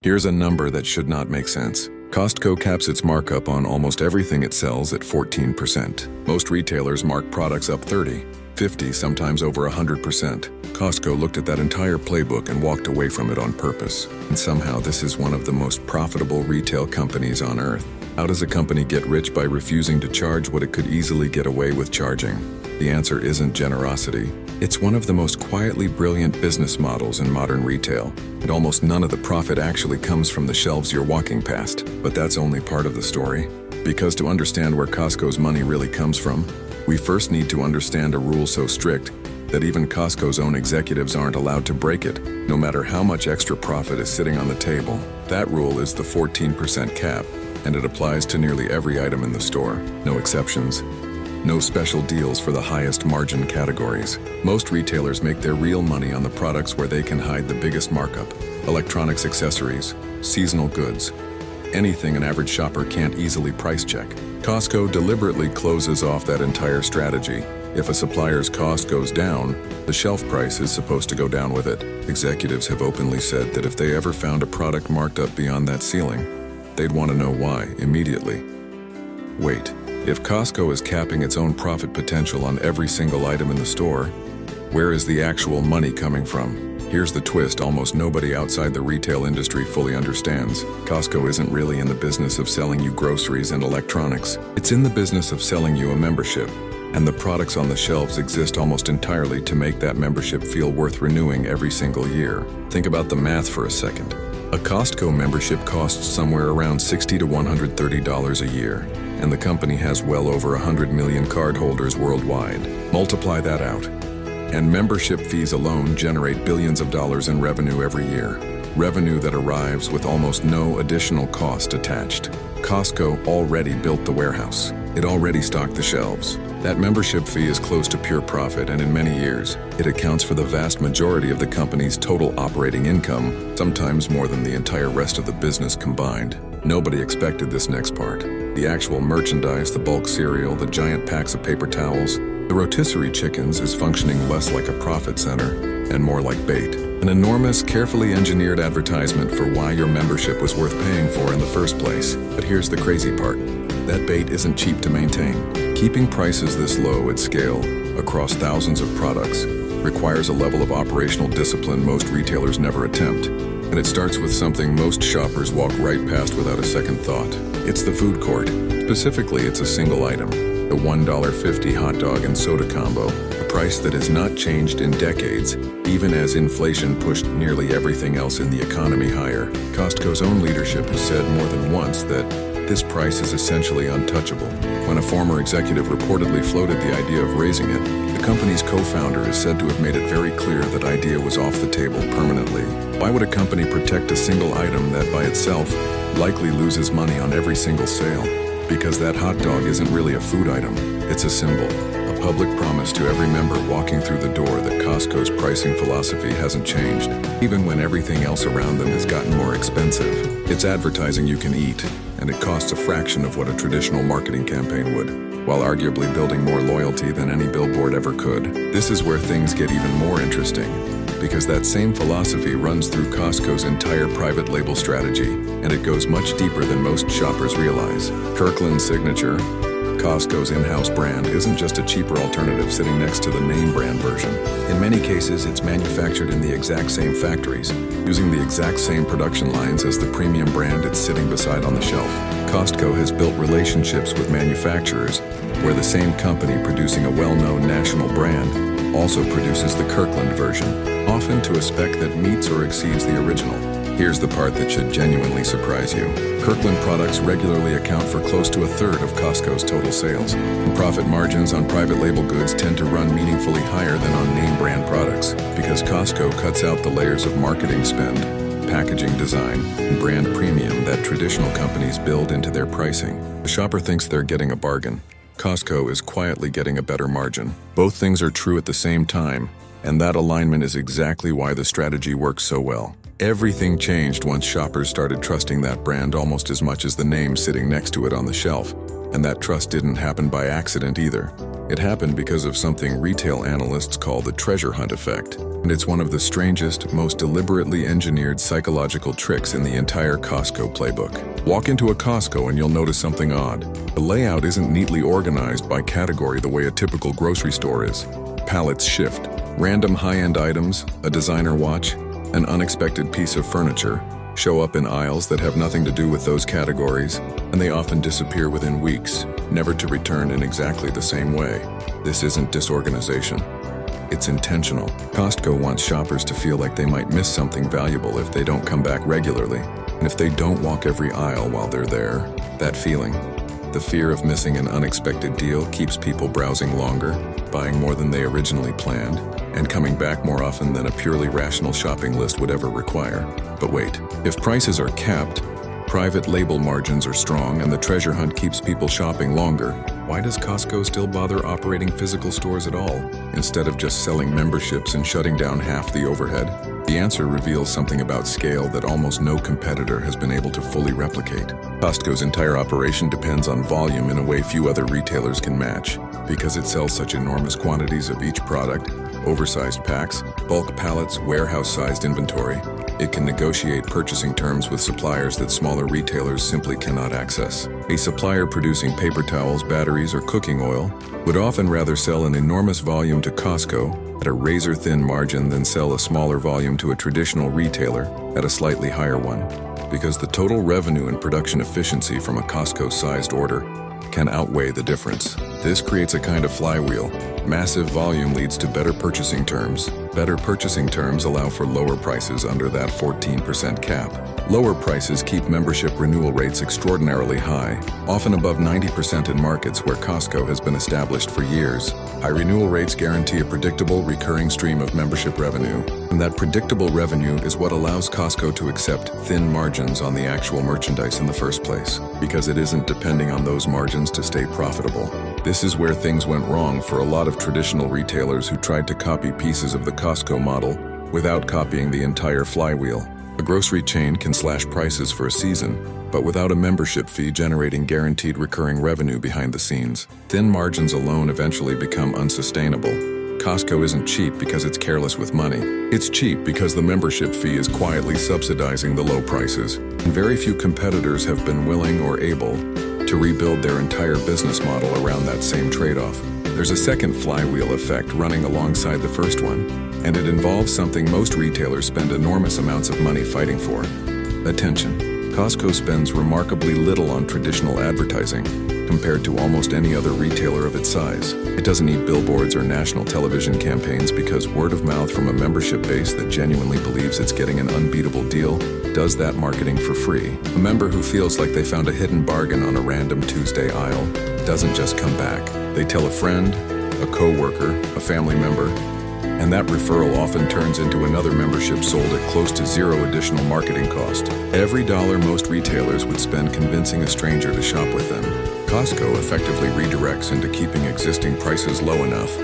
Here's a number that should not make sense. Costco caps its markup on almost everything it sells at 14%. Most retailers mark products up 30, 50, sometimes over 100%. Costco looked at that entire playbook and walked away from it on purpose. And somehow this is one of the most profitable retail companies on earth. How does a company get rich by refusing to charge what it could easily get away with charging? The answer isn't generosity. It's one of the most quietly brilliant business models in modern retail, and almost none of the profit actually comes from the shelves you're walking past. But that's only part of the story. Because to understand where Costco's money really comes from, we first need to understand a rule so strict that even Costco's own executives aren't allowed to break it, no matter how much extra profit is sitting on the table. That rule is the 14% cap, and it applies to nearly every item in the store, no exceptions. No special deals for the highest margin categories. Most retailers make their real money on the products where they can hide the biggest markup: electronics, accessories, seasonal goods, anything an average shopper can't easily price check. Costco deliberately closes off that entire strategy. If a supplier's cost goes down, the shelf price is supposed to go down with it. Executives have openly said that if they ever found a product marked up beyond that ceiling, they'd want to know why immediately. Wait, if Costco is capping its own profit potential on every single item in the store, where is the actual money coming from? Here's the twist almost nobody outside the retail industry fully understands. Costco isn't really in the business of selling you groceries and electronics. It's in the business of selling you a membership. And the products on the shelves exist almost entirely to make that membership feel worth renewing every single year. Think about the math for a second. A Costco membership costs somewhere around $60 to $130 a year, and the company has well over 100 million cardholders worldwide. Multiply that out, and membership fees alone generate billions of dollars in revenue every year. Revenue that arrives with almost no additional cost attached. Costco already built the warehouse. It already stocked the shelves. That membership fee is close to pure profit, and in many years, it accounts for the vast majority of the company's total operating income, sometimes more than the entire rest of the business combined. Nobody expected this next part. The actual merchandise, the bulk cereal, the giant packs of paper towels, the rotisserie chickens is functioning less like a profit center and more like bait. An enormous, carefully engineered advertisement for why your membership was worth paying for in the first place. But here's the crazy part. That bait isn't cheap to maintain. Keeping prices this low at scale, across thousands of products, requires a level of operational discipline most retailers never attempt. And it starts with something most shoppers walk right past without a second thought. It's the food court. Specifically, it's a single item, the $1.50 hot dog and soda combo, a price that has not changed in decades, even as inflation pushed nearly everything else in the economy higher. Costco's own leadership has said more than once that this price is essentially untouchable. When a former executive reportedly floated the idea of raising it, the company's co-founder is said to have made it very clear that idea was off the table permanently. Why would a company protect a single item that by itself likely loses money on every single sale? Because that hot dog isn't really a food item, it's a symbol, a public promise to every member walking through the door that Costco's pricing philosophy hasn't changed, even when everything else around them has gotten more expensive. It's advertising you can eat, and it costs a fraction of what a traditional marketing campaign would, while arguably building more loyalty than any billboard ever could. This is where things get even more interesting, because that same philosophy runs through Costco's entire private label strategy, and it goes much deeper than most shoppers realize. Kirkland Signature, Costco's in-house brand, isn't just a cheaper alternative sitting next to the name brand version. In many cases, it's manufactured in the exact same factories, using the exact same production lines as the premium brand it's sitting beside on the shelf. Costco has built relationships with manufacturers where the same company producing a well-known national brand also produces the Kirkland version, often to a spec that meets or exceeds the original. Here's the part that should genuinely surprise you. Kirkland products regularly account for close to a third of Costco's total sales, and profit margins on private label goods tend to run meaningfully higher than on name brand products, because Costco cuts out the layers of marketing spend, packaging design, and brand premium that traditional companies build into their pricing. The shopper thinks they're getting a bargain. Costco is quietly getting a better margin. Both things are true at the same time, and that alignment is exactly why the strategy works so well. Everything changed once shoppers started trusting that brand almost as much as the name sitting next to it on the shelf. And that trust didn't happen by accident either. It happened because of something retail analysts call the treasure hunt effect. And it's one of the strangest, most deliberately engineered psychological tricks in the entire Costco playbook. Walk into a Costco and you'll notice something odd. The layout isn't neatly organized by category the way a typical grocery store is. Pallets shift. Random high-end items, a designer watch, an unexpected piece of furniture show up in aisles that have nothing to do with those categories, and they often disappear within weeks, never to return in exactly the same way. This isn't disorganization. It's intentional. Costco wants shoppers to feel like they might miss something valuable if they don't come back regularly, and if they don't walk every aisle while they're there. That feeling, the fear of missing an unexpected deal, keeps people browsing longer, buying more than they originally planned, and coming back more often than a purely rational shopping list would ever require. But wait, if prices are capped, private label margins are strong, and the treasure hunt keeps people shopping longer, why does Costco still bother operating physical stores at all, instead of just selling memberships and shutting down half the overhead? The answer reveals something about scale that almost no competitor has been able to fully replicate. Costco's entire operation depends on volume in a way few other retailers can match. Because it sells such enormous quantities of each product, oversized packs, bulk pallets, warehouse-sized inventory, it can negotiate purchasing terms with suppliers that smaller retailers simply cannot access. A supplier producing paper towels, batteries, or cooking oil would often rather sell an enormous volume to Costco at a razor-thin margin than sell a smaller volume to a traditional retailer at a slightly higher one, because the total revenue and production efficiency from a Costco-sized order can outweigh the difference. This creates a kind of flywheel. Massive volume leads to better purchasing terms. Better purchasing terms allow for lower prices under that 14% cap. Lower prices keep membership renewal rates extraordinarily high, often above 90% in markets where Costco has been established for years. High renewal rates guarantee a predictable, recurring stream of membership revenue, and that predictable revenue is what allows Costco to accept thin margins on the actual merchandise in the first place, because it isn't depending on those margins to stay profitable. This is where things went wrong for a lot of traditional retailers who tried to copy pieces of the Costco model without copying the entire flywheel. A grocery chain can slash prices for a season, but without a membership fee generating guaranteed recurring revenue behind the scenes, thin margins alone eventually become unsustainable. Costco isn't cheap because it's careless with money. It's cheap because the membership fee is quietly subsidizing the low prices, and very few competitors have been willing or able to rebuild their entire business model around that same trade-off. There's a second flywheel effect running alongside the first one, and it involves something most retailers spend enormous amounts of money fighting for: attention. Costco spends remarkably little on traditional advertising compared to almost any other retailer of its size. It doesn't need billboards or national television campaigns because word of mouth from a membership base that genuinely believes it's getting an unbeatable deal does that marketing for free. A member who feels like they found a hidden bargain on a random Tuesday aisle doesn't just come back. They tell a friend, a co-worker, a family member, and that referral often turns into another membership sold at close to zero additional marketing cost. Every dollar most retailers would spend convincing a stranger to shop with them, Costco effectively redirects into keeping existing prices low enough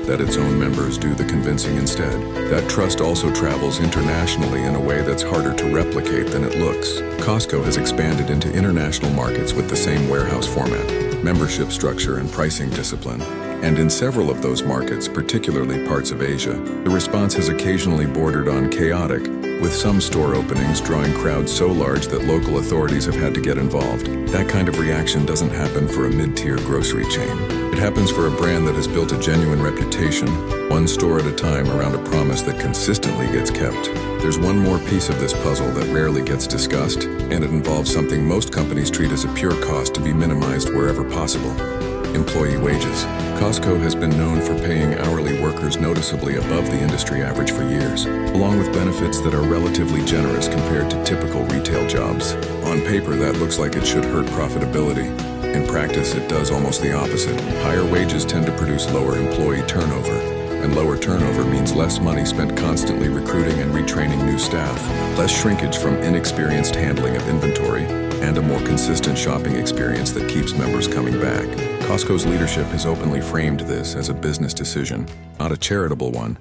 that its own members do the convincing instead. That trust also travels internationally in a way that's harder to replicate than it looks. Costco has expanded into international markets with the same warehouse format, membership structure, and pricing discipline. And in several of those markets, particularly parts of Asia, the response has occasionally bordered on chaotic, with some store openings drawing crowds so large that local authorities have had to get involved. That kind of reaction doesn't happen for a mid-tier grocery chain. It happens for a brand that has built a genuine reputation, one store at a time, around a promise that consistently gets kept. There's one more piece of this puzzle that rarely gets discussed, and it involves something most companies treat as a pure cost to be minimized wherever possible: employee wages. Costco has been known for paying hourly workers noticeably above the industry average for years, along with benefits that are relatively generous compared to typical retail jobs. On paper, that looks like it should hurt profitability. In practice, it does almost the opposite. Higher wages tend to produce lower employee turnover, and lower turnover means less money spent constantly recruiting and retraining new staff, less shrinkage from inexperienced handling of inventory, and a more consistent shopping experience that keeps members coming back. Costco's leadership has openly framed this as a business decision, not a charitable one,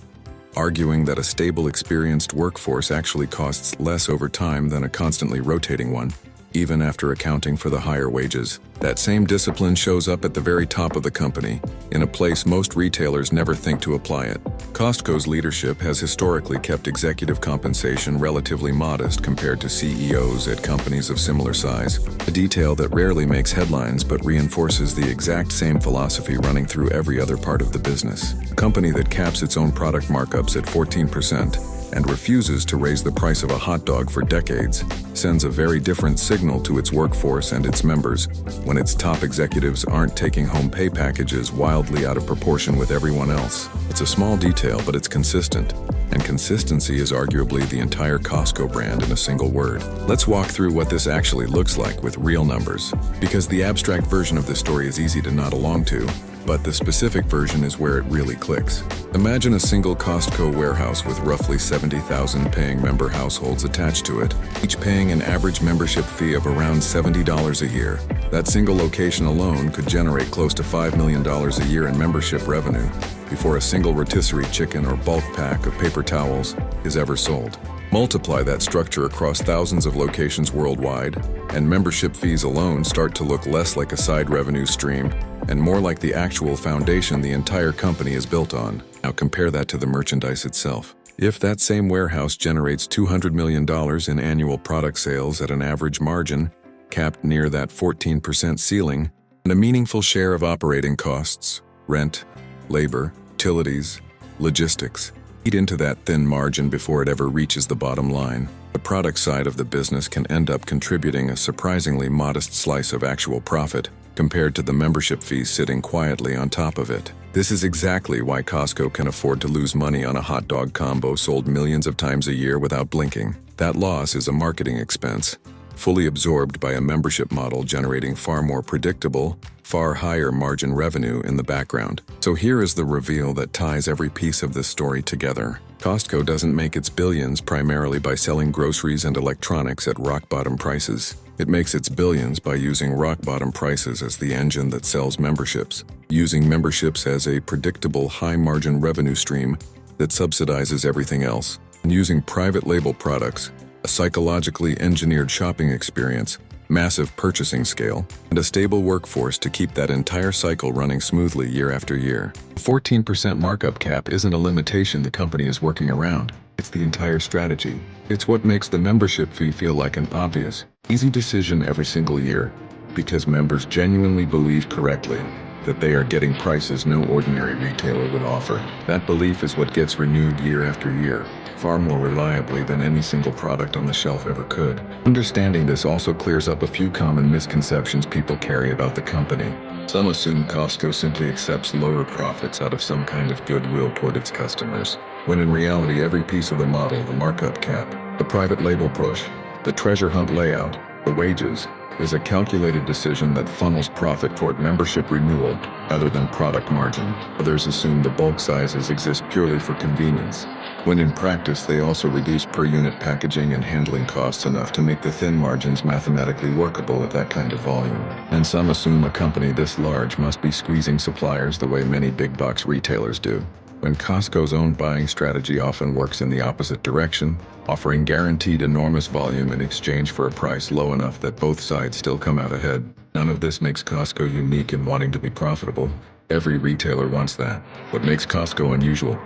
arguing that a stable, experienced workforce actually costs less over time than a constantly rotating one. even after accounting for the higher wages. That same discipline shows up at the very top of the company, in a place most retailers never think to apply it. Costco's leadership has historically kept executive compensation relatively modest compared to CEOs at companies of similar size, a detail that rarely makes headlines but reinforces the exact same philosophy running through every other part of the business. A company that caps its own product markups at 14% and refuses to raise the price of a hot dog for decades sends a very different signal to its workforce and its members when its top executives aren't taking home pay packages wildly out of proportion with everyone else. It's a small detail, but it's consistent, and consistency is arguably the entire Costco brand in a single word. Let's walk through what this actually looks like with real numbers, because the abstract version of this story is easy to nod along to, but the specific version is where it really clicks. Imagine a single Costco warehouse with roughly 70,000 paying member households attached to it, each paying an average membership fee of around $70 a year. That single location alone could generate close to $5 million a year in membership revenue before a single rotisserie chicken or bulk pack of paper towels is ever sold. Multiply that structure across thousands of locations worldwide, and membership fees alone start to look less like a side revenue stream and more like the actual foundation the entire company is built on. Now compare that to the merchandise itself. If that same warehouse generates $200 million in annual product sales at an average margin, capped near that 14% ceiling, and a meaningful share of operating costs, rent, labor, utilities, logistics, eat into that thin margin before it ever reaches the bottom line, the product side of the business can end up contributing a surprisingly modest slice of actual profit compared to the membership fees sitting quietly on top of it. This is exactly why Costco can afford to lose money on a hot dog combo sold millions of times a year without blinking. That loss is a marketing expense, fully absorbed by a membership model generating far more predictable, far higher margin revenue in the background. So here is the reveal that ties every piece of this story together. Costco doesn't make its billions primarily by selling groceries and electronics at rock-bottom prices. It makes its billions by using rock-bottom prices as the engine that sells memberships, using memberships as a predictable high-margin revenue stream that subsidizes everything else, and using private label products, a psychologically engineered shopping experience, massive purchasing scale, and a stable workforce to keep that entire cycle running smoothly year after year. The 14% markup cap isn't a limitation the company is working around. It's the entire strategy. It's what makes the membership fee feel like an obvious, easy decision every single year, because members genuinely believe correctly that they are getting prices no ordinary retailer would offer. That belief is what gets renewed year after year, far more reliably than any single product on the shelf ever could. Understanding this also clears up a few common misconceptions people carry about the company. Some assume Costco simply accepts lower profits out of some kind of goodwill toward its customers, when in reality every piece of the model, the markup cap, the private label push, the treasure hunt layout, the wages, is a calculated decision that funnels profit toward membership renewal rather than product margin. Others assume the bulk sizes exist purely for convenience, when in practice they also reduce per unit packaging and handling costs enough to make the thin margins mathematically workable at that kind of volume. And some assume a company this large must be squeezing suppliers the way many big box retailers do, when Costco's own buying strategy often works in the opposite direction, offering guaranteed enormous volume in exchange for a price low enough that both sides still come out ahead. None of this makes Costco unique in wanting to be profitable. Every retailer wants that. What makes Costco unusual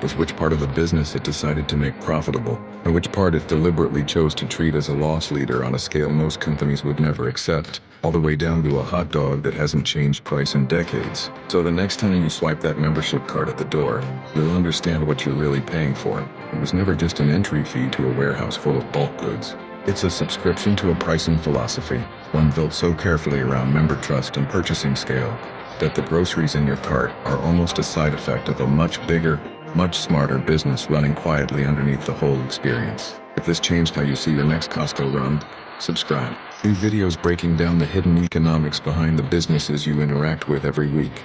was which part of the business it decided to make profitable, and which part it deliberately chose to treat as a loss leader on a scale most companies would never accept, all the way down to a hot dog that hasn't changed price in decades. So the next time you swipe that membership card at the door, you'll understand what you're really paying for. It was never just an entry fee to a warehouse full of bulk goods. It's a subscription to a pricing philosophy, one built so carefully around member trust and purchasing scale, that the groceries in your cart are almost a side effect of a much bigger, much smarter business running quietly underneath the whole experience. If this changed how you see your next Costco run, subscribe. New videos breaking down the hidden economics behind the businesses you interact with every week.